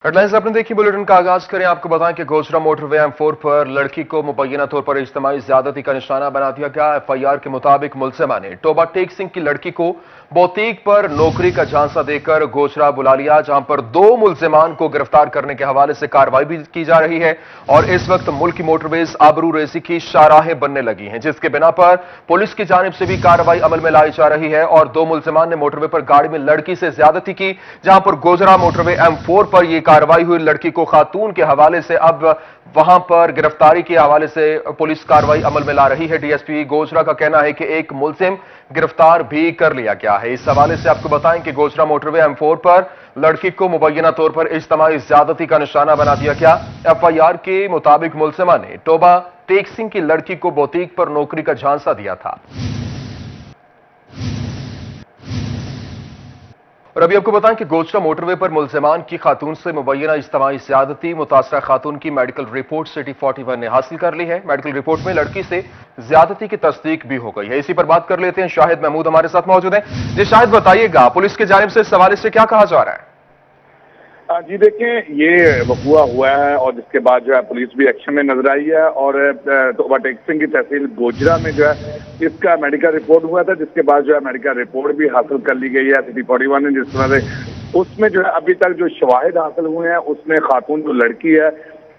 Headlines आपने देखी। Bulletin का आगाज करें। आपको बताएं कि गोचरा मोटरवे M4 पर लड़की को मुबैना तौर पर इज्तिमाई ज्यादती का निशाना बना दिया गया। FIR के मुताबिक मुलजिमा ने टोबा टेक सिंह की लड़की को बोतीक पर नौकरी का झांसा देकर गोचरा बुला लिया, जहां पर 2 मुलजिमान को गिरफ्तार करने के हवाले से कार्रवाई भी की जा रही है। और इस वक्त मुल्क की मोटरवेज आबरू रेजी की शाहराहें बनने लगी हैं, जिसके बिना पर पुलिस की जानिब से भी कार्रवाई अमल में लाई जा रही है। और 2 मुलजिमान ने मोटरवे पर गाड़ी में लड़की से ज्यादती की, जहां पर गोजरा मोटरवे M4 पर यह कार्रवाई हुई। लड़की को खातून के हवाले से अब वहां पर गिरफ्तारी के हवाले से पुलिस कार्रवाई अमल में ला रही है। DSP गोजरा का कहना है कि एक मुलजिम गिरफ्तार भी कर लिया गया है। इस हवाले से आपको बताएं कि गोजरा मोटरवे M4 पर लड़की को मुबैना तौर पर इज्तिमाई ज्यादती का निशाना बना दिया गया। FIR के मुताबिक मुलजिमा ने टोबा टेक सिंह की लड़की को बोतीक पर नौकरी का झांसा दिया था। और अभी आपको बताएं कि गोचरा मोटरवे पर मुलजिमान की खातून से मुबैना इज्तिमाई ज्यादती, मुतासरा खातून की मेडिकल रिपोर्ट सिटी 41 ने हासिल कर ली है। मेडिकल रिपोर्ट में लड़की से ज्यादती की तस्दीक भी हो गई है। इसी पर बात कर लेते हैं। शाहिद महमूद हमारे साथ मौजूद हैं। जी शाहिद, बताइएगा पुलिस की जानिब से इस हवाले से क्या कहा जा रहा है? जी देखें, ये वकूआ हुआ है और जिसके बाद जो है पुलिस भी एक्शन में नजर आई है। और टोबा टेक सिंह की तहसील गोजरा में जो है इसका मेडिकल रिपोर्ट हुआ था, जिसके बाद जो है मेडिकल रिपोर्ट भी हासिल कर ली गई है सिटी 41 ने। जिस तरह से उसमें जो है अभी तक जो शवाहिद हासिल हुए हैं, उसमें खातून जो लड़की है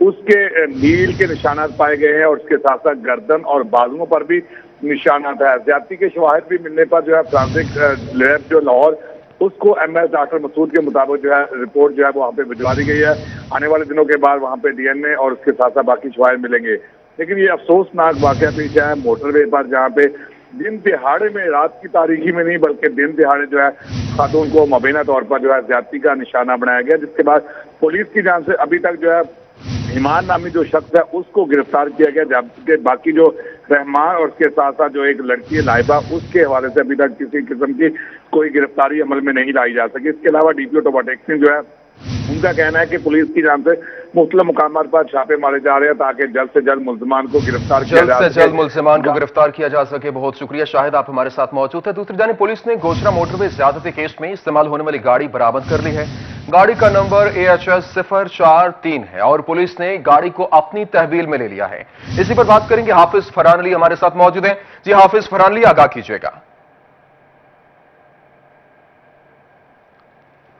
उसके नील के निशानात पाए गए हैं और उसके साथ साथ गर्दन और बाजुओं पर भी निशानात है। ज्यादती के शवाहिद भी मिलने पर जो है फॉरेंसिक लैब जो लाहौर उसको MS डॉक्टर मसूद के मुताबिक जो है रिपोर्ट जो है वहां पे भिजवा दी गई है। आने वाले दिनों के बाद वहां पे DNA और उसके साथ साथ बाकी शवाहिद मिलेंगे। लेकिन ये अफसोसनाक वाकया पेश है मोटरवे पर, जहाँ पे दिन तिहाड़े में, रात की तारीखी में नहीं बल्कि दिन तिहाड़े जो है खातून को मुबैना तौर पर जो है ज्यादती का निशाना बनाया गया। जिसके बाद पुलिस की जान से अभी तक जो है ईमान नामी जो शख्स है उसको गिरफ्तार किया गया, जबकि बाकी जो रहमान और उसके साथ साथ जो एक लड़की है लाइबा, उसके हवाले से अभी तक किसी किस्म की कोई गिरफ्तारी अमल में नहीं लाई जा सकी। इसके अलावा DPO टोबा टेक सिंह जो है उनका कहना है कि पुलिस की जान से मुख्तलिफ मुकामात पर छापे मारे जा रहे हैं ताकि जल्द से जल्द मुलजिमान को गिरफ्तार किया जा सके। जल्द से जल्द मुलजिमान को गिरफ्तार किया जा सके। बहुत शुक्रिया शाहिद, आप हमारे साथ मौजूद है। दूसरी जानिब पुलिस ने गोचरा मोटरवे ज्यादती केस में इस्तेमाल होने वाली गाड़ी बरामद कर ली है। गाड़ी का नंबर AHS 043 है और पुलिस ने गाड़ी को अपनी तहवील में ले लिया है। इसी पर बात करेंगे। हाफिज फरहान अली हमारे साथ मौजूद हैं। जी हाफिज फरहान अली, आगाह कीजिएगा।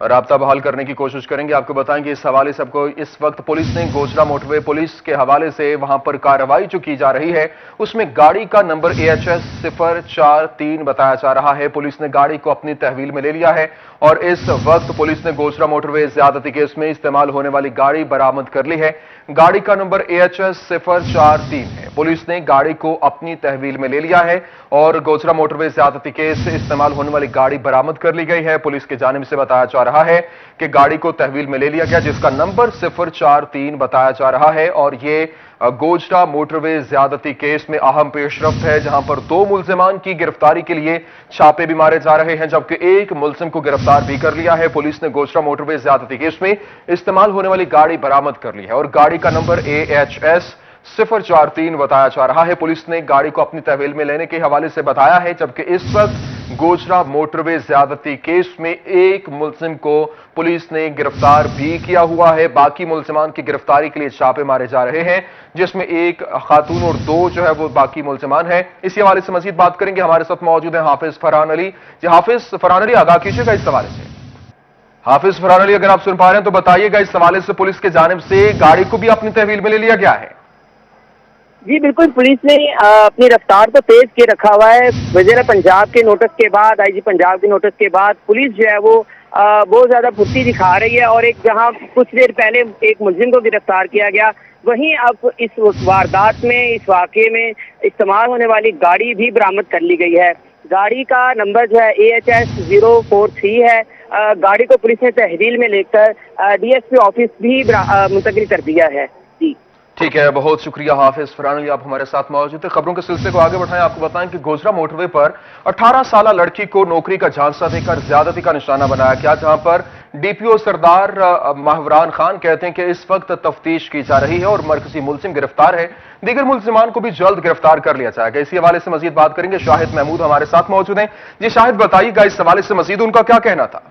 राब्ता बहाल करने की कोशिश करेंगे। आपको बताएंगे इस हवाले से आपको इस वक्त पुलिस ने गोचरा मोटरवे पुलिस के हवाले से वहां पर कार्रवाई जो की जा रही है उसमें गाड़ी का नंबर AHS 043 बताया जा रहा है। पुलिस ने गाड़ी को अपनी तहवील में ले लिया है और इस वक्त पुलिस ने गोचरा मोटरवे ज्यादती केस में इस्तेमाल होने वाली गाड़ी बरामद कर ली है। गाड़ी का नंबर AHS 043 है। पुलिस ने गाड़ी को अपनी तहवील में ले लिया है और गोचरा मोटरवे ज्यादती केस से इस्तेमाल होने वाली गाड़ी बरामद कर ली गई है। पुलिस की जानिब से बताया जा रहा है कि गाड़ी को तहवील में ले लिया गया, जिसका नंबर 043 बताया जा रहा है। और ये गोचरा मोटरवे ज्यादती केस में अहम पेशरफ्त है, जहां पर 2 मुलजिमान की गिरफ्तारी के लिए छापे भी मारे जा रहे हैं, जबकि एक मुलजिम को गिरफ्तार भी कर लिया है। पुलिस ने गोचरा मोटरवे ज्यादती केस में इस्तेमाल होने वाली गाड़ी बरामद कर ली है और गाड़ी का नंबर AHS 043 बताया जा रहा है। पुलिस ने गाड़ी को अपनी तहवील में लेने के हवाले से बताया है, जबकि इस वक्त गोचरा मोटरवे ज्यादती केस में एक मुलजिम को पुलिस ने गिरफ्तार भी किया हुआ है। बाकी मुलजिमान की गिरफ्तारी के लिए छापे मारे जा रहे हैं, जिसमें एक खातून और 2 जो है वो बाकी मुलजिमान हैं। इसी हवाले से मजीद बात करेंगे। हमारे साथ मौजूद है हाफिज फरहान अली। जी हाफिज फरहान अली, आगाह कीजिएगा इस हवाले से। हाफिज फरहान अली, अगर आप सुन पा रहे हैं तो बताइएगा इस हवाले से पुलिस की जानिब से गाड़ी को भी अपनी तहवील में ले लिया गया है? जी बिल्कुल, पुलिस ने अपनी रफ्तार को तेज के रखा हुआ है। वज़ीर पंजाब के नोटिस के बाद, IG पंजाब के नोटिस के बाद पुलिस जो है वो बहुत ज्यादा फुर्ती दिखा रही है। और एक जहां कुछ देर पहले एक मुलजिम को गिरफ्तार किया गया, वहीं अब इस वारदात में, इस वाक़े में इस्तेमाल होने वाली गाड़ी भी बरामद कर ली गई है। गाड़ी का नंबर जो है AHS 043 है। गाड़ी को पुलिस ने तहवील में लेकर DSP ऑफिस भी मुंतकिल कर दिया है। जी ठीक है, बहुत शुक्रिया हाफिज फरहान अली, आप हमारे साथ मौजूद थे। खबरों के सिलसिले को आगे बढ़ाएं। आपको बताएं कि गोचरा मोटरवे पर 18 साल लड़की को नौकरी का झांसा देकर ज्यादती का निशाना बनाया गया, जहां पर DPO सरदार महवरान खान कहते हैं कि इस वक्त तफ्तीश की जा रही है और मरकजी मुलजिम गिरफ्तार है। दीगर मुलजिमान को भी जल्द गिरफ्तार कर लिया जाएगा। इसी हवाले से मजीद बात करेंगे। शाहिद महमूद हमारे साथ मौजूद हैं। जी शाहिद, बताइएगा इस हवाले से मजीद उनका क्या कहना था?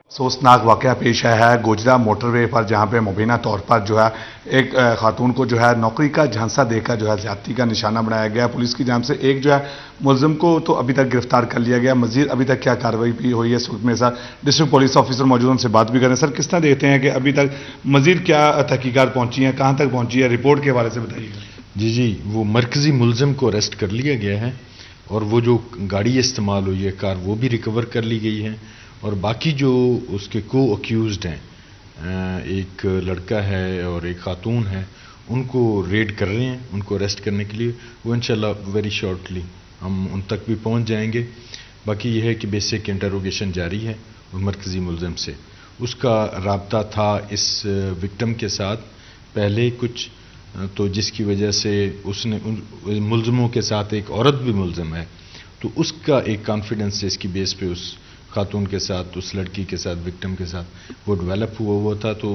अफसोसनाक वाकया पेश आया है गोजरा मोटरवे पर, जहां पे मुबीना तौर पर जो है एक खातून को जो है नौकरी का झांसा देकर जो है ज्यादती का निशाना बनाया गया। पुलिस की जानिब से एक जो है मुलजिम को तो अभी तक गिरफ्तार कर लिया गया। मजीद अभी तक क्या कार्रवाई भी हुई है, इस वक्त मेरे साथ डिस्ट्रिक्ट पुलिस ऑफिसर मौजूद, उनसे बात भी करें। सर, किस तरह देखते हैं कि अभी तक मजीद क्या तहकीकात पहुंची है, कहां तक पहुंची है, रिपोर्ट के हवाले से बताइएगा। जी, वो मरकजी मुलजिम को अरेस्ट कर लिया गया है और वो जो गाड़ी इस्तेमाल हुई है कार, वो भी रिकवर कर ली गई है। और बाकी जो उसके को अक्यूज्ड हैं, एक लड़का है और एक खातून है, उनको रेड कर रहे हैं, उनको अरेस्ट करने के लिए। वो इंशाल्लाह वेरी शॉर्टली हम उन तक भी पहुंच जाएंगे। बाकी यह है कि बेसिक इंटरोगेशन जारी है और मरकजी मुलजिम से उसका राब्ता था इस विक्टिम के साथ पहले कुछ, तो जिसकी वजह से उसने उन मुलजमों के साथ एक औरत भी मुलजिम है, तो उसका एक कॉन्फिडेंस इसकी बेस पे उस खातून के साथ, उस लड़की के साथ, विक्टिम के साथ वो डेवलप हुआ था। तो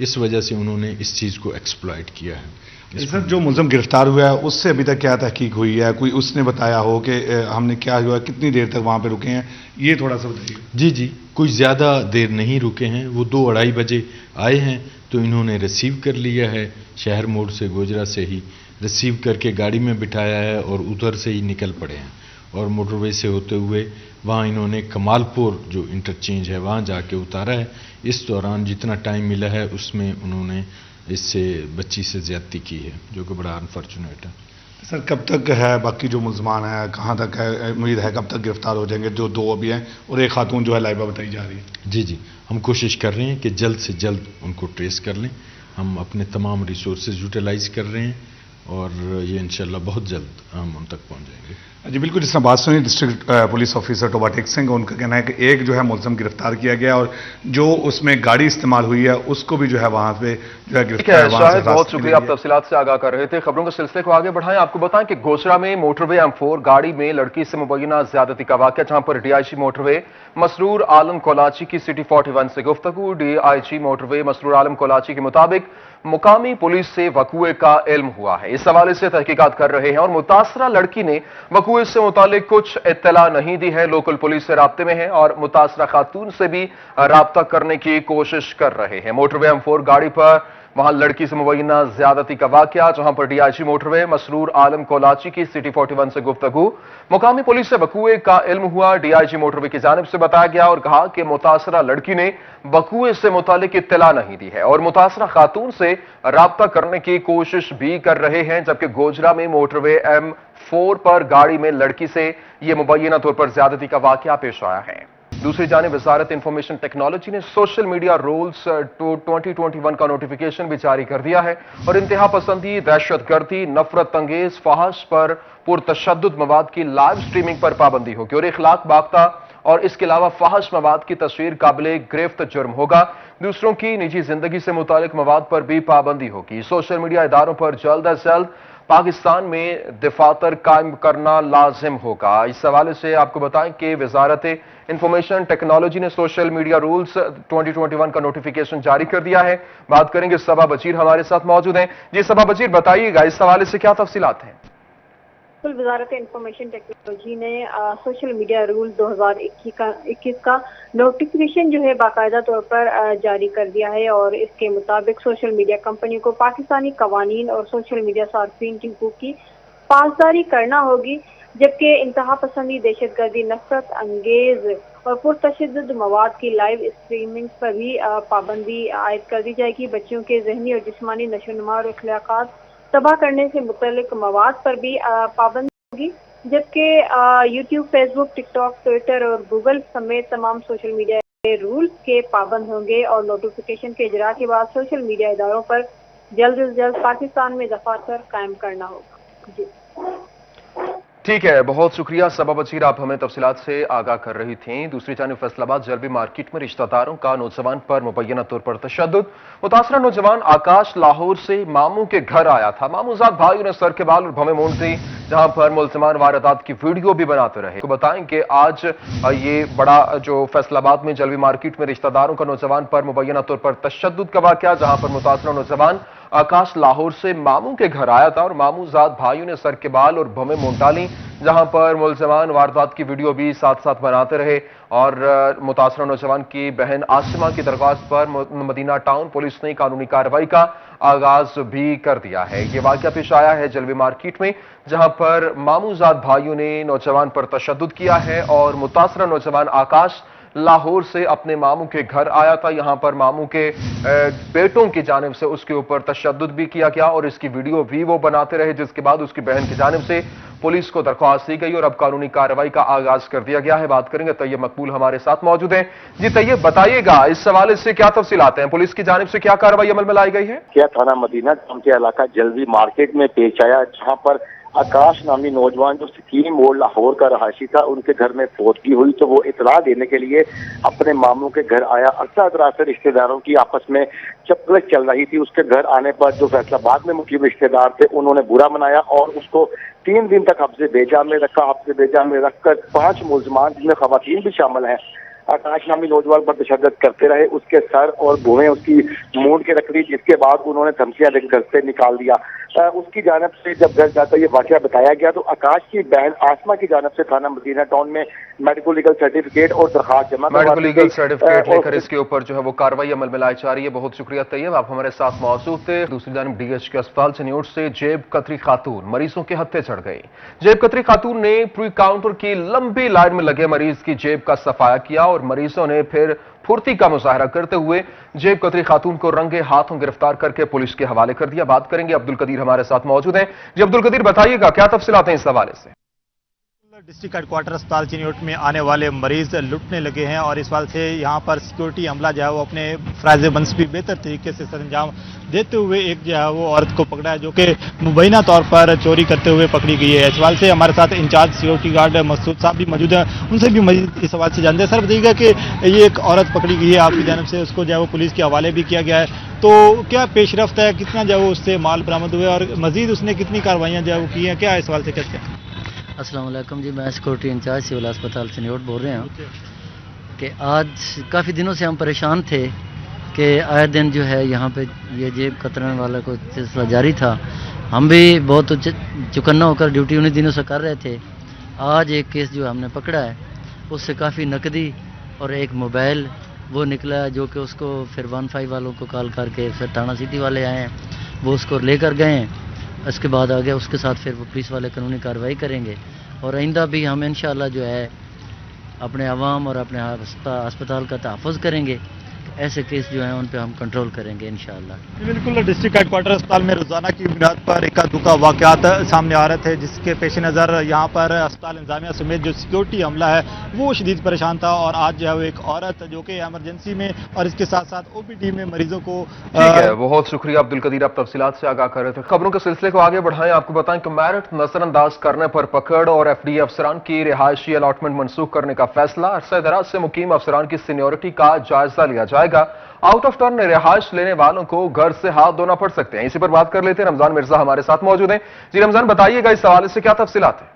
इस वजह से उन्होंने इस चीज़ को एक्सप्लॉइट किया है। सर, जो मुलजिम गिरफ्तार हुआ है उससे अभी तक क्या तहकीक हुई है? कोई उसने बताया हो कि हमने क्या हुआ, कितनी देर तक वहाँ पे रुके हैं, ये थोड़ा सा बताइए। जी, कोई ज़्यादा देर नहीं रुके हैं। वो 2-2:30 बजे आए हैं तो इन्होंने रिसीव कर लिया है, शहर मोड़ से, गोजरा से ही रिसीव करके गाड़ी में बिठाया है और उधर से ही निकल पड़े हैं। और मोटरवे से होते हुए वहाँ इन्होंने कमालपुर जो इंटरचेंज है वहाँ जाके उतारा है। इस दौरान जितना टाइम मिला है उसमें उन्होंने इससे बच्ची से ज्यादती की है, जो कि बड़ा अनफॉर्चुनेट है। सर, कब तक है बाकी जो मुलजमान है, कहाँ तक है, उम्मीद है कब तक गिरफ्तार हो जाएंगे? जो 2 अभी हैं और एक खातून जो है लाइबा बताई जा रही है। जी, हम कोशिश कर रहे हैं कि जल्द से जल्द उनको ट्रेस कर लें। हम अपने तमाम रिसोर्सेज यूटिलाइज कर रहे हैं और ये इंशाल्लाह बहुत जल्द हम उन तक पहुंच जाएंगे। जी बिल्कुल, जिस बात सुनी district police officer Toba Tek Singh, उनका कहना है कि एक जो है मुलजिम गिरफ्तार किया गया और जो उसमें गाड़ी इस्तेमाल हुई है उसको भी जो है वहां पे जो है गिरफ्तार। शायद बहुत शुक्रिया, आप तफसीलात से आगाह कर रहे थे। खबरों के सिलसिले को आगे बढ़ाएं। आपको बताएं कि गोजरा में मोटरवे M4 गाड़ी में लड़की से मुबैना ज्यादती का वाकया, जहां पर DIG मोटरवे मसरूर आलम कोलाची की सिटी 41 से गुफ्तगू। DIG मोटरवे मसरूर आलम कोलाची के मुताबिक मुकामी पुलिस से वकूए का इल्म हुआ है, इस हवाले से तहकीकात कर रहे हैं और मुतासरा लड़की ने वकूए से मुतालिक कुछ इत्तला नहीं दी है। लोकल पुलिस से राब्ते में है और मुतासरा खातून से भी राब्ता करने की कोशिश कर रहे हैं। मोटरवे M4 गाड़ी पर वहां लड़की से मुबैना ज्यादती का वाकया, जहां पर DIG मोटरवे मसरूर आलम कोलाची की सिटी 41 से गुफ्तगू। मुकामी पुलिस से वकूए का इल्म हुआ। DIG मोटरवे की जानिब से बताया गया और कहा कि मुतासरा लड़की ने वकूए से मुतालिक इत्तला नहीं दी है और मुतासरा खातून से राब्ता करने की कोशिश भी कर रहे हैं। जबकि गोजरा में मोटरवे M4 पर गाड़ी में लड़की से यह मुबैना तौर पर ज्यादती का वाकया पेश आया है। दूसरी जानिब वजारत इंफॉर्मेशन टेक्नोलॉजी ने सोशल मीडिया रूल्स 2021 का नोटिफिकेशन भी जारी कर दिया है और इंतहा पसंदी, दहशतगर्दी, नफरत अंगेज, फहश पर पुरतशद्दुद मवाद की लाइव स्ट्रीमिंग पर पाबंदी होगी और इखलाक बाख्ता और इसके अलावा फहश मवाद की तस्वीर काबिले गिरफ्त जुर्म होगा। दूसरों की निजी जिंदगी से मुतालिक मवाद पर भी पाबंदी होगी। सोशल मीडिया इदारों पर जल्द अज जल्द पाकिस्तान में दफातर कायम करना लाजिम होगा। इस हवाले से आपको बताएं कि वजारत इंफॉर्मेशन टेक्नोलॉजी ने सोशल मीडिया रूल्स 2021 का नोटिफिकेशन जारी कर दिया है। बात करेंगे, सबा बशीर हमारे साथ मौजूद हैं। जी सबा बशीर, बताइएगा इस हवाले से क्या तफसीलात हैं? वजारत इंफॉर्मेशन टेक्नोलॉजी ने सोशल मीडिया रूल 2021 का नोटिफिकेशन जो है बाकायदा तौर पर जारी कर दिया है और इसके मुताबिक सोशल मीडिया कंपनी को पाकिस्तानी कवानीन और सोशल मीडिया सार्फिन की हुकूक की पासदारी करना होगी। जबकि इंतहा पसंदी, दहशतगर्दी, नफरत अंगेज और पुरतशद्दुद मवाद की लाइव स्ट्रीमिंग पर भी पाबंदी आयद कर दी जाएगी। बच्चों के जहनी और जिस्मानी नशोनुमा और अखलाकात तबाह करने से मुतल्लिक मवाद पर भी पाबंदी होगी। जबकि यूट्यूब, फेसबुक, टिकटॉक, ट्विटर और गूगल समेत तमाम सोशल मीडिया के रूल्स के पाबंद होंगे और नोटिफिकेशन के इजरा के बाद सोशल मीडिया इदारों पर जल्द से जल्द पाकिस्तान में दफातर कायम करना होगा। जी ठीक है, बहुत शुक्रिया सबा बशीर, आप हमें तफसीलात से आगाह कर रही थीं। दूसरी जानिब फैसलाबाद जलबी मार्केट में रिश्तेदारों का नौजवान पर मुबैना तौर पर तशद्दुद। मुतासरा नौजवान आकाश लाहौर से मामू के घर आया था। मामूजाद भाइयों ने सर के बाल और भवें मूंड दी, जहां पर मुलजिमान वारदात की वीडियो भी बनाते रहे। तो बताएं कि आज ये बड़ा जो फैसलाबाद में जलबी मार्केट में रिश्तेदारों का नौजवान पर मुबैना तौर पर तशद्दुद का वाकया, जहां पर मुतासरा नौजवान आकाश लाहौर से मामू के घर आया था और मामू ज़ात भाइयों ने सर के बाल और भवें मूंड डाली, जहां पर मुलजमान वारदात की वीडियो भी साथ साथ बनाते रहे और मुतासरा नौजवान की बहन आसिमा की दरख्वास्त पर मदीना टाउन पुलिस ने कानूनी कार्रवाई का आगाज भी कर दिया है। ये वाकया पेश आया है जलवे मार्केट में, जहां पर मामू ज़ात भाइयों ने नौजवान पर तशद्दुद किया है और मुतासरा नौजवान आकाश लाहौर से अपने मामू के घर आया था। यहां पर मामू के बेटों की जानिब से उसके ऊपर तशद्दुद भी किया गया और इसकी वीडियो भी वो बनाते रहे, जिसके बाद उसकी बहन की जानिब से पुलिस को दरख्वास्त दी गई और अब कानूनी कार्रवाई का आगाज कर दिया गया है। बात करेंगे तैयब मकबूल हमारे साथ मौजूद हैं। जी तैयब, बताइएगा इस हवाले से क्या तफसीलात हैं, पुलिस की जानिब से क्या कार्रवाई अमल में लाई गई है? क्या थाना मदीना टाउन के इलाका जलवी मार्केट में पेश आया, जहां पर आकाश नामी नौजवान जो स्कीम मोड़ लाहौर का रहायशी था, उनके घर में फौतगी हुई तो वो इतला देने के लिए अपने मामू के घर आया। अरसा दराज से रिश्तेदारों की आपस में चपलक चल रही थी। उसके घर आने पर जो फैसलाबाद में मुकीम रिश्तेदार थे, उन्होंने बुरा मनाया और उसको 3 दिन तक हब्से बेजा में रखा। हब्से बेजा में रखकर 5 मुलजमान, जिनमें खवातीन भी शामिल हैं, आकाश नामी नौजवान पर तशद्दुद करते रहे। उसके सर और भुवें उसकी मूंड के रख ली, जिसके बाद उन्होंने धमकियां देकर घर से निकाल दिया। उसकी जानब से जब घर जाकर ये वाकया बताया गया तो आकाश की बहन आसमा की जानब से थाना मदीना टाउन में मेडिकल लीगल सर्टिफिकेट और दरखास्त जमा मेडिकल लीगल सर्टिफिकेट लेकर इसके ऊपर जो है वो कार्रवाई अमल में लाई जा रही है। बहुत शुक्रिया तैयब, आप हमारे साथ मौजूद थे। दूसरी जानब डीएच के अस्पताल चिन्योट से जेब कतरी खातून मरीजों के हत्थे चढ़ गई। जेब कतरी खातून ने प्री काउंटर की लंबी लाइन में लगे मरीज की जेब का सफाया किया और मरीजों ने फिर फुर्ती का मुजाहरा करते हुए जेब कतरी खातून को रंगे हाथों गिरफ्तार करके पुलिस के हवाले कर दिया। बात करेंगे, अब्दुल कदीर हमारे साथ मौजूद हैं। जी अब्दुल कदीर, बताइएगा क्या तफसीलात हैं इस हवाले से? डिस्ट्रिक्ट हेडक्वार्टर अस्पताल चिन्योट में आने वाले मरीज लुटने लगे हैं और इस बात से यहाँ पर सिक्योरिटी अमला जो है वो अपने फराइज मनसबी बेहतर तरीके से सरंजाम देते हुए एक जो है वो औरत को पकड़ा है, जो कि मुबैना तौर पर चोरी करते हुए पकड़ी गई है। इस सवाल से हमारे साथ इंचार्ज सिक्योरिटी गार्ड मसूद साहब भी मौजूद हैं, उनसे भी मजीद इस सवाल से जानते हैं। सर बताइएगा कि ये एक औरत पकड़ी गई है आपकी जानब से, उसको जो है वो पुलिस के हवाले भी किया गया है, तो क्या पेशरफ्त है, कितना जो है वो उससे माल बरामद हुए और मजीद उसने कितनी कार्रवाइयाँ जो है वो की हैं, क्या इस सवाल से कहते हैं? अस्सलाम वालेकुम जी, मैं सिक्योरिटी इंचार्ज सिविल अस्पताल चिन्योट बोल रहे हैं कि आज काफ़ी दिनों से हम परेशान थे कि आए दिन जो है यहाँ पे ये जेब कतरने वाला को सिलसिला जारी था। हम भी बहुत चुकन्ना होकर ड्यूटी उन्हीं दिनों से कर रहे थे। आज एक केस जो हमने पकड़ा है उससे काफ़ी नकदी और एक मोबाइल वो निकला है, जो कि उसको फिर 15 वालों को कॉल करके फिर थाना सिटी वाले आए हैं, वो उसको लेकर गए हैं। इसके बाद आगे उसके साथ फिर वो पुलिस वाले कानूनी कार्रवाई करेंगे और आइंदा भी हम इंशाअल्लाह जो है अपने अवाम और अपने अस्पताल का तहफ़्फ़ुज़ करेंगे। ऐसे केस जो हैं उन पे हम कंट्रोल करेंगे इंशाअल्लाह। बिल्कुल, डिस्ट्रिक्ट हेडक्वार्टर अस्पताल में रोजाना की बुनियाद पर इक्का दुक्का वाक़यात सामने आ रहे थे, जिसके पेश नज़र यहाँ पर अस्पताल इंतजामिया समेत जो सिक्योरिटी अमला है वो शदीद परेशान था और आज जो है वो एक औरत जो कि एमरजेंसी में और इसके साथ साथ ओपीडी में मरीजों को बहुत शुक्रिया अब्दुल कदीर, आप तफसीलात से आगाह कर रहे थे। खबरों के सिलसिले को आगे बढ़ाएं, आपको बताएं कि मेरिट नजरअंदाज करने पर पकड़ और एफडीए अफसरान की रिहायशी अलॉटमेंट मनसूख करने का फैसला। अरसा दराज से मुकीम अफसरान की सीनियोरिटी का जायजा लिया जाएगा। आउट ऑफ टर्न रिहायश लेने वालों को घर से हाथ धोना पड़ सकते हैं। इसी पर बात कर लेते हैं, रमजान मिर्जा हमारे साथ मौजूद हैं। जी रमजान, बताइएगा इस हवाले से क्या तफसीलात है?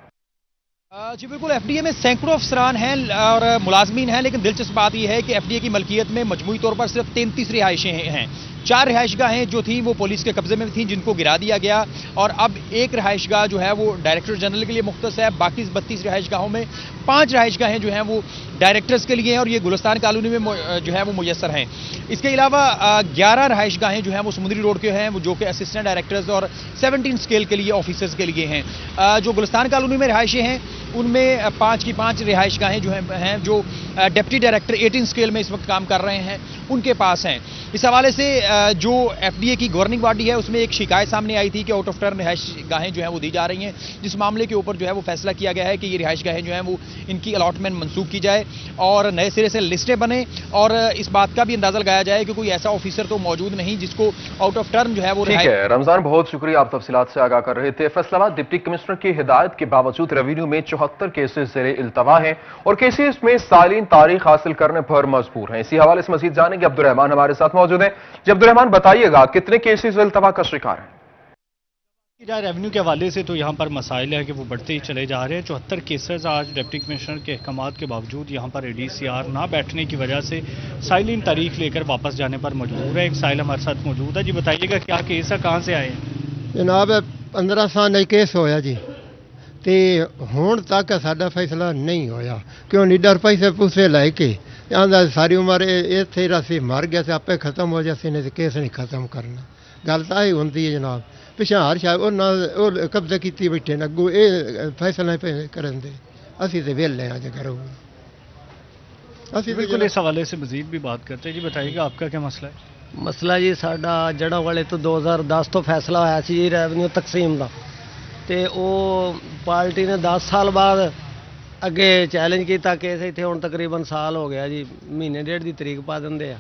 जी बिल्कुल, एफडीए में सैकड़ों अफसरान हैं और मुलाजमीन हैं, लेकिन दिलचस्प बात यह है कि एफडीए की मलकियत में मजमूई तौर पर सिर्फ 33 रिहायशें हैं। 4 रिहायशगाहें जो थी वो पुलिस के कब्जे में थी, जिनको गिरा दिया गया और अब एक रिहायशगाह जो है वो डायरेक्टर जनरल के लिए मुख्तस है। बाकी 32 रिहायशगाहों में 5 रिहायशगाहें जो हैं वो डायरेक्टर्स के लिए हैं और ये गुलिस्तान कॉलोनी में जो है वो मुयस्सर हैं। इसके अलावा 11 रिहायशगाहें जो हैं वो समुद्री रोड के हैं, वो जो कि असिस्टेंट डायरेक्टर्स और 17 स्केल के लिए ऑफिसर्स के लिए हैं। जो गुलिस्तान कॉलोनी में रिहायशें हैं उनमें 5 की 5 रिहायशगाहें जो हैं जो डिप्टी डायरेक्टर 18 स्केल में इस वक्त काम कर रहे हैं उनके पास हैं। इस हवाले से जो एफडीए की गवर्निंग बॉडी है उसमें एक शिकायत सामने आई थी कि आउट ऑफ टर्न रिहायशगाहें जो हैं वो दी जा रही हैं, जिस मामले के ऊपर जो है वो फैसला किया गया है कि ये रिहायशगाहें जो हैं वो इनकी अलॉटमेंट मंसूख की जाए और नए सिरे से लिस्टें बने और इस बात का भी अंदाजा लगाया जाए कि कोई ऐसा ऑफिसर तो मौजूद नहीं जिसको आउट ऑफ टर्न जो है वो। ठीक है रमजान, बहुत शुक्रिया, आप तफसीलात से आगाह कर रहे थे। फैसलाबाद डिप्टी कमिश्नर की हिदायत के बावजूद रेवेन्यू में 74 केसेस ज़ेरे इल्तवा हैं और केसेस में सालीन तारीख हासिल करने पर मजबूर हैं। इसी हवाले से मजीद जानेंगे, अब्दुर्रहमान हमारे साथ मौजूद हैं। जी अब्दुर्रहमान, बताइएगा कितने केसेस इल्तवा का शिकार हैं? रेवेन्यू के हवाले से तो यहाँ पर मसाइल है कि वो बढ़ते ही चले जा रहे हैं। 74 केसेस आज डिप्टी कमिश्नर के अहकामात के बावजूद यहाँ पर ADCR ना बैठने की वजह से साइलिन तारीख लेकर वापस जाने पर मजबूर है। एक साइल हमारे साथ मौजूद है। जी बताइएगा क्या केस है, कहाँ से आए हैं? जनाब 15 साल नहीं केस होया जी, तो हुण तक साडा फैसला नहीं होया। क्यों निडर पैसे पूसे लैके आंदा सारी उम्र इत्थे रसी मर गया तो आपे खत्म हो जासी, नहीं केस नहीं खत्म करना। गल तो यही होंदी है जनाब, पिछा हर शायद उन्होंने कब्जा की बैठे न अगू ये फैसला पे करन दे, असी तो वेले हैं अज करो असी बिल्कुल इस हवाले से मजीद भी बात करते हैं। जी बताइएगा आपका क्या मसला है? मसला जी साडा जड़ा वाले तो 2010 तो फैसला होया सी जी रेवेन्यू तकसीम का, तो वो पार्टी ने 10 साल बाद अगे चैलेंज किया केस, इतने हुण तकरीबन साल हो गया जी, महीने डेढ़ की तरीक पा देंगे।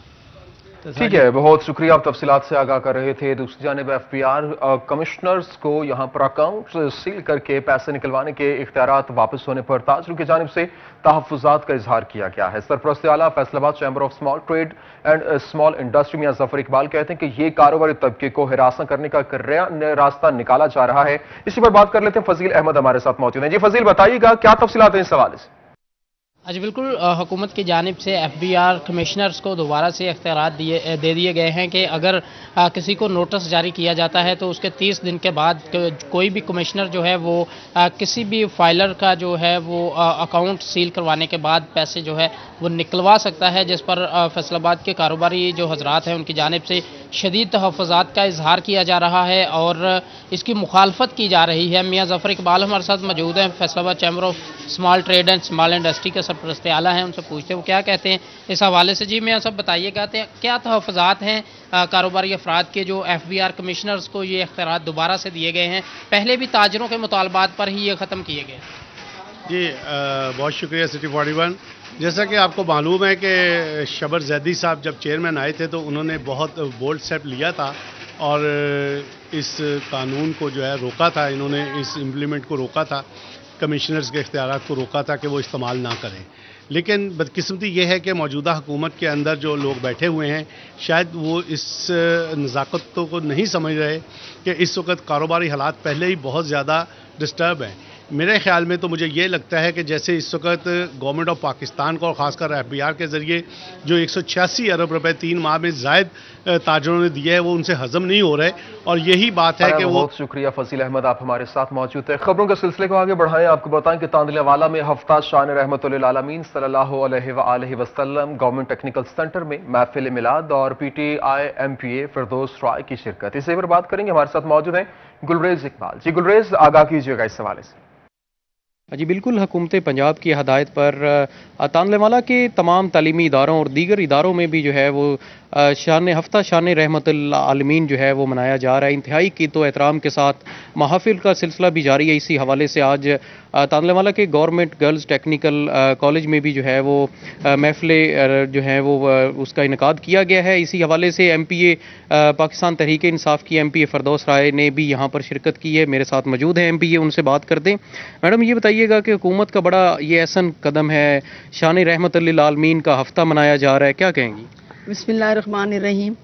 ठीक है, बहुत शुक्रिया, आप तफसीलात से आगाह कर रहे थे। दूसरी जानिब FBR कमिश्नर्स को यहां पर अकाउंट सील करके पैसे निकलवाने के इख्तियारात वापस होने पर ताजरों की जानिब से तहफ़्फ़ुज़ात का इजहार किया गया है। सरपरस्त आला Faisalabad chamber of small trade and small industry Mian Zafar Iqbal कहते हैं कि ये कारोबारी तबके को हिरासत करने का रास्ता निकाला जा रहा है। इसी पर बात कर लेते हैं, फजील अहमद हमारे साथ मौजूद हैं। जी फजील, बताइएगा क्या तफसीलात हैं इस हवाले से? आज बिल्कुल हुकूमत की जानिब से FBR कमिश्नर्स को दोबारा से इख्तियारात दे दिए गए हैं कि अगर किसी को नोटिस जारी किया जाता है तो उसके 30 दिन के बाद कोई भी कमिश्नर जो है वो किसी भी फाइलर का जो है वो अकाउंट सील करवाने के बाद पैसे जो है वो निकलवा सकता है, जिस पर फैसलाबाद के कारोबारी जो हजरात हैं उनकी जानिब से शदीद तहफ़्फ़ुज़ात का इजहार किया जा रहा है और इसकी मुखालफत की जा रही है। मियाँ ज़फ़र इकबाल हमारे साथ मौजूद हैं, Faisalabad chamber of small trade and small industry के सरपरस्त आला हैं, उनसे पूछते हैं वो क्या कहते हैं इस हवाले से। जी मियाँ साहब बताइएगा क्या तहफ़्फ़ुज़ात हैं कारोबारी अफराद के जो FBR कमिश्नर्स को ये इख्तियारात दोबारा से दिए गए हैं, पहले भी ताजरों के मुतालबात पर ही ये ख़त्म किए गए? जी बहुत शुक्रिया सिटी 41। जैसा कि आपको मालूम है कि शबर जैदी साहब जब चेयरमैन आए थे तो उन्होंने बहुत बोल्ड स्टेप लिया था और इस कानून को जो है रोका था, इन्होंने इस इम्प्लीमेंट को रोका था, कमिश्नर्स के इख्तियारात को रोका था कि वो इस्तेमाल ना करें। लेकिन बदकिस्मती ये है कि मौजूदा हुकूमत के अंदर जो लोग बैठे हुए हैं शायद वो इस नज़ाकत को नहीं समझ रहे कि इस वक्त कारोबारी हालात पहले ही बहुत ज़्यादा डिस्टर्ब हैं। मेरे ख्याल में तो मुझे ये लगता है कि जैसे इस वक्त गवर्नमेंट ऑफ पाकिस्तान को और ख़ासकर FBR के ज़रिए जो 186 अरब रुपए 3 माह में ज़ायद ताजरों ने दिया है वो उनसे हजम नहीं हो रहे, और यही बात है कि वो। बहुत शुक्रिया फजील अहमद, आप हमारे साथ मौजूद थे। खबरों के सिलसिले को आगे बढ़ाएं, आपको बताएं कि तांदलेवाला में हफ्ता शान रहमतुल आलमीन सल्लल्लाहु अलैहि वसल्लम गवर्नमेंट टेक्निकल सेंटर में महफिल मिलाद और PTI MPA फिरदौस राय की शिरकत। इसी पर बात करेंगे, हमारे साथ मौजूद हैं गुलरेज इकबाल। जी गुलरेज, आगाह कीजिएगा इस हवाले से। जी बिल्कुल, हुकूमत पंजाब की हदायत पर तांदलेवाला के तमाम तालीमी इदारों और दीगर इदारों में भी जो है वो हफ्ता शान रहमतुल आलमीन जो है वो मनाया जा रहा है। इंतहाई की तो एहतराम के साथ महफिल का सिलसिला भी जारी है। इसी हवाले से आज तांदलेवाला के गवर्नमेंट गर्ल्स टेक्निकल कॉलेज में भी जो है वो महफिल जो है वो उसका इनकाद किया गया है। इसी हवाले से MPA पाकिस्तान तहरीक इंसाफ की MPA फिरदौस राय ने भी यहाँ पर शिरकत की है। मेरे साथ मौजूद है MPA, उनसे बात करते हैं। मैडम ये बताइएगा कि हुकूमत का बड़ा ये अहसन कदम है, शान रहमतुल आलमीन का हफ्ता मनाया जा रहा है, क्या कहेंगी? बिस्मिल्लाहिर्रहमानिर्रहीम।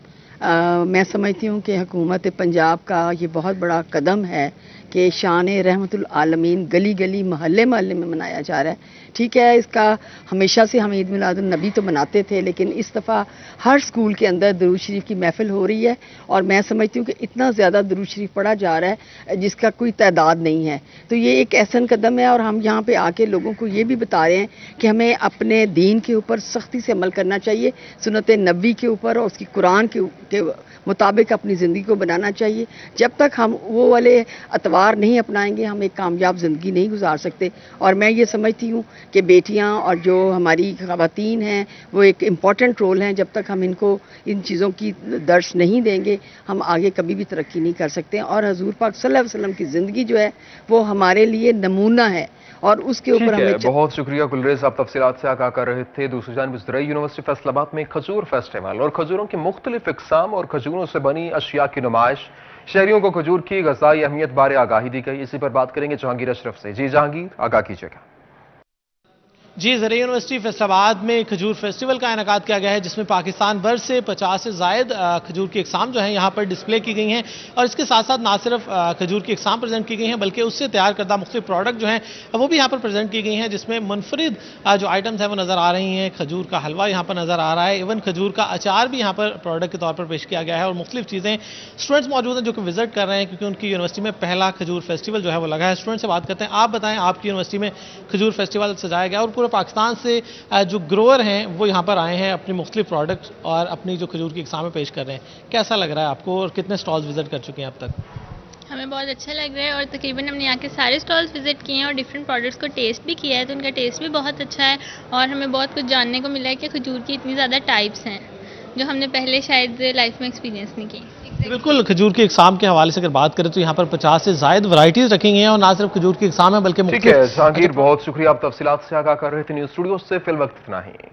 मैं समझती हूँ कि हुकूमत पंजाब का ये बहुत बड़ा कदम है कि शान रहमतुल आलमीन गली गली महल्ले महल्ले में मनाया जा रहा है। ठीक है, इसका हमेशा से हम ईद मिलादुन नबी तो मनाते थे, लेकिन इस दफ़ा हर स्कूल के अंदर दरूद शरीफ की महफिल हो रही है और मैं समझती हूँ कि इतना ज़्यादा दरूद शरीफ पढ़ा जा रहा है जिसका कोई तादाद नहीं है। तो ये एक एहसन कदम है और हम यहाँ पे आके लोगों को ये भी बता रहे हैं कि हमें अपने दीन के ऊपर सख्ती से अमल करना चाहिए, सुन्नत नबी के ऊपर और उसकी कुरान के मुताबिक अपनी ज़िंदगी को बनाना चाहिए। जब तक हम वो वाले अतवार नहीं अपनाएंगे हम एक कामयाब ज़िंदगी नहीं गुजार सकते। और मैं ये समझती हूँ कि बेटियां और जो हमारी ख़वातीन हैं वो एक इम्पॉर्टेंट रोल हैं। जब तक हम इनको इन चीज़ों की दर्श नहीं देंगे हम आगे कभी भी तरक्की नहीं कर सकते। और हजूर पाक सल्लल्लाहु अलैहि वसल्लम की ज़िंदगी जो है वो हमारे लिए नमूना है और उसके ऊपर हमें। बहुत शुक्रिया गुलरेज, आप तफसीलात से आगाह कर रहे थे। दूसरी जानिब ज़राई यूनिवर्सिटी फैसलाबाद में खजूर फेस्टिवल और खजूरों की मुख्तलिफ इकसाम और खजूरों से बनी अशिया की नुमाइश, शहरियों को खजूर की ग़ज़ाई अहमियत बारे आगाही दी गई। इसी पर बात करेंगे जहांगीर अशरफ से। जी जहांगीर, आगाह कीजिएगा। जी, ज़रिया यूनिवर्सिटी फैसलाबाद में खजूर फेस्टिवल का इनेकाद किया गया है, जिसमें पाकिस्तान भर से 50 से ज़ायद खजूर की इकसाम जो है यहाँ पर डिस्प्ले की गई हैं। और इसके साथ साथ ना सिर्फ खजूर की इकसाम प्रेजेंट की गई हैं, बल्कि उससे तैयार करदा मुख्तलिफ प्रोडक्ट जो हैं वो भी यहाँ पर प्रेजेंट की गई हैं, जिसमें मुनफरिद जो आइटम्स हैं वो नज़र आ रही हैं। खजूर का हलवा यहाँ पर नज़र आ रहा है, इवन खजूर का अचार भी यहाँ पर प्रोडक्ट के तौर पर पेश किया गया है, और मुख्तलिफ चीज़ें। स्टूडेंट्स मौजूद हैं जो कि विजिट कर रहे हैं, क्योंकि उनकी यूनिवर्सिटी में पहला खजूर फेस्टिवल जो है वो लगा है। स्टूडेंट से बात करते हैं, आप बताएं, आपकी यूनिवर्सिटी में खजूर फेस्टिवल सजाया गया और पूरे पाकिस्तान से जो ग्रोअर हैं वो यहाँ पर आए हैं अपनी मुख्तलिफ प्रोडक्ट्स और अपनी जो खजूर की इकसामें पेश कर रहे हैं। कैसा लग रहा है आपको और कितने स्टॉल्स विजिट कर चुके हैं अब तक? हमें बहुत अच्छा लग रहा है और तकरीबन हमने यहाँ के सारे स्टॉल्स विजिट किए हैं और डिफरेंट प्रोडक्ट्स को टेस्ट भी किया है, तो उनका टेस्ट भी बहुत अच्छा है और हमें बहुत कुछ जानने को मिला है कि खजूर की इतनी ज़्यादा टाइप्स हैं जो हमने पहले शायद लाइफ में एक्सपीरियंस नहीं की। बिल्कुल, खजूर की इकसाम के हवाले से अगर बात करें तो यहाँ पर 50 से ज़ायद वैरायटीज रखी गई हैं और ना सिर्फ खजूर की इकसाम है बल्कि ठीक है जहांगीर, बहुत शुक्रिया, आप तफसीलात से आगाह कर रहे थे। न्यूज़ स्टूडियो से फिल वक्त इतना ही।